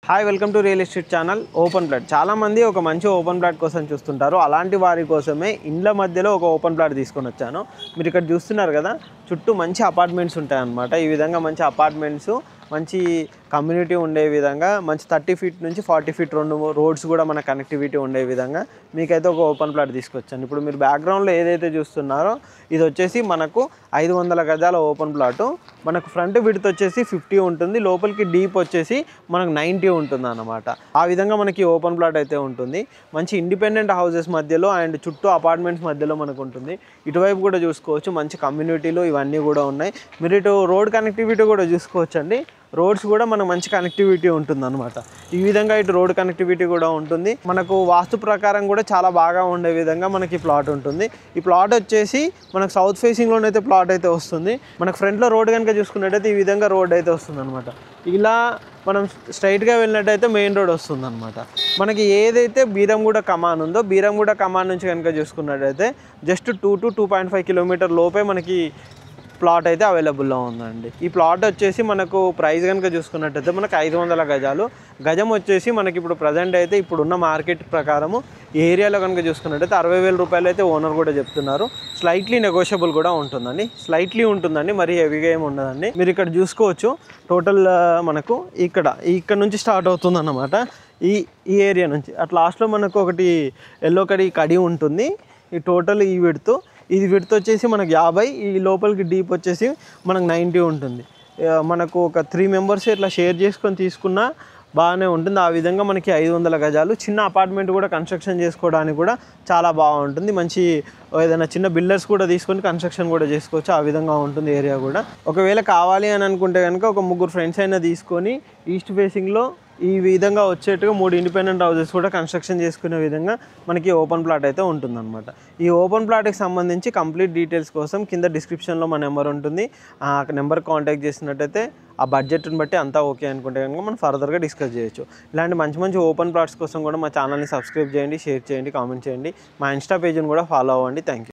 Hi welcome to real estate channel open plot. చాలామంది ఒక మంచి ఓపెన్ ప్లాట్ కోసం చూస్తుంటారు. అలాంటి వారి కోసమే ఇండ్ల మధ్యలో ఒక ఓపెన్ ప్లాట్ తీసుకొని వచ్చాను. మీరు ఇక్కడ చూస్తున్నారు కదా, చుట్టూ మంచి అపార్ట్మెంట్స్ ఉంటాయన్నమాట. ఈ విధంగా మంచి అపార్ట్మెంట్స్, మంచి కమ్యూనిటీ ఉండే విధంగా, మంచి 30 ఫీట్ నుంచి 40 ఫీట్ రెండు రోడ్స్ కూడా మన కనెక్టివిటీ ఉండే విధంగా మీకైతే ఒక ఓపెన్ ప్లాట్ తీసుకొచ్చాను. ఇప్పుడు మీరు బ్యాక్గ్రౌండ్లో ఏదైతే చూస్తున్నారో ఇది వచ్చేసి మనకు 500 గజాల ఓపెన్ ప్లాటు. మనకు ఫ్రంట్ విడ్త్ వచ్చేసి 50 ఉంటుంది, లోపలికి డీప్ వచ్చేసి మనకు 90 ఉంటుంది అన్నమాట. ఆ విధంగా మనకి ఓపెన్ ప్లాట్ అయితే ఉంటుంది. మంచి ఇండిపెండెంట్ హౌసెస్ మధ్యలో అండ్ చుట్టూ అపార్ట్మెంట్స్ మధ్యలో మనకు ఉంటుంది. ఇటువైపు కూడా చూసుకోవచ్చు, మంచి కమ్యూనిటీలు ఇవన్నీ కూడా ఉన్నాయి. మీరు ఇటు రోడ్ కనెక్టివిటీ కూడా చూసుకోవచ్చండి. రోడ్స్ కూడా మనకు మంచి కనెక్టివిటీ ఉంటుంది అనమాట. ఈ విధంగా ఇటు రోడ్ కనెక్టివిటీ కూడా ఉంటుంది. మనకు వాస్తు ప్రకారం కూడా చాలా బాగా ఉండే విధంగా మనకి ప్లాట్ ఉంటుంది. ఈ ప్లాట్ వచ్చేసి మనకు సౌత్ ఫేసింగ్లోనైతే ప్లాట్ అయితే వస్తుంది. మనకు ఫ్రంట్లో రోడ్ కనుక చూసుకున్నట్టయితే ఈ విధంగా రోడ్ అయితే వస్తుంది అనమాట. ఇలా మనం స్ట్రైట్గా వెళ్ళినట్టయితే మెయిన్ రోడ్ వస్తుంది అనమాట. మనకి ఏదైతే బీరంగూడ కమాన్ ఉందో, బీరంగూడ కమాన్ నుంచి కనుక చూసుకున్నట్టయితే జస్ట్ 2 to 2.5 కిలోమీటర్ లోపే మనకి ప్లాట్ అయితే అవైలబుల్లో ఉందండి. ఈ ప్లాట్ వచ్చేసి మనకు ప్రైస్ కనుక చూసుకున్నట్టయితే మనకు 500 గజాలు. గజం వచ్చేసి మనకి ఇప్పుడు ప్రజెంట్ అయితే ఇప్పుడున్న మార్కెట్ ప్రకారము ఏరియాలో కనుక చూసుకున్నట్టయితే 60,000 రూపాయలు అయితే ఓనర్ కూడా చెప్తున్నారు. స్లైట్లీ నెగోషియబుల్ కూడా ఉంటుందండి, స్లైట్లీ ఉంటుందండి, మరి హెవీగా ఏమి ఉండదండి. మీరు ఇక్కడ చూసుకోవచ్చు, టోటల్ మనకు ఇక్కడ నుంచి స్టార్ట్ అవుతుంది అన్నమాట. ఈ ఏరియా నుంచి అట్ లాస్ట్లో మనకు ఒకటి ఎల్లో కడి ఉంటుంది. ఈ టోటల్ ఈ విడ్త్, ఇది విడ్త్ వచ్చేసి మనకు 50, ఈ లోపలికి డీప్ వచ్చేసి మనకు 90 ఉంటుంది. మనకు ఒక 3 మెంబర్స్ ఇట్లా షేర్ చేసుకొని తీసుకున్నా బాగానే ఉంటుంది. ఆ విధంగా మనకి 500 గజాలు. చిన్న అపార్ట్మెంట్ కూడా కన్స్ట్రక్షన్ చేసుకోవడానికి కూడా చాలా బాగుంటుంది. మంచి ఏదైనా చిన్న బిల్డర్స్ కూడా తీసుకొని కన్స్ట్రక్షన్ కూడా చేసుకోవచ్చు. ఆ విధంగా ఉంటుంది ఏరియా కూడా. ఒకవేళ కావాలి అని అనుకుంటే కనుక ఒక 3 ఫ్రెండ్స్ అయినా తీసుకొని ఈస్ట్ ఫేసింగ్లో ఈ విధంగా వచ్చేట్టుగా 3 ఇండిపెండెంట్ హౌసెస్ కూడా కన్స్ట్రక్షన్ చేసుకునే విధంగా మనకి ఓపెన్ ప్లాట్ అయితే ఉంటుందన్నమాట. ఈ ఓపెన్ ప్లాట్కి సంబంధించి కంప్లీట్ డీటెయిల్స్ కోసం కింద డిస్క్రిప్షన్లో మా నెంబర్ ఉంటుంది. ఆ నెంబర్ కాంటాక్ట్ చేసినట్టయితే ఆ బడ్జెట్ని బట్టి అంతా ఓకే అనుకుంటే కనుక మనం ఫర్దర్గా డిస్కస్ చేయొచ్చు. ఇలాంటి మంచి మంచి ఓపెన్ ప్లాట్స్ కోసం కూడా మా ఛానల్ని సబ్స్క్రైబ్ చేయండి, షేర్ చేయండి, కామెంట్ చేయండి. మా ఇన్స్టా పేజ్ని కూడా ఫాలో అవ్వండి. Thank you.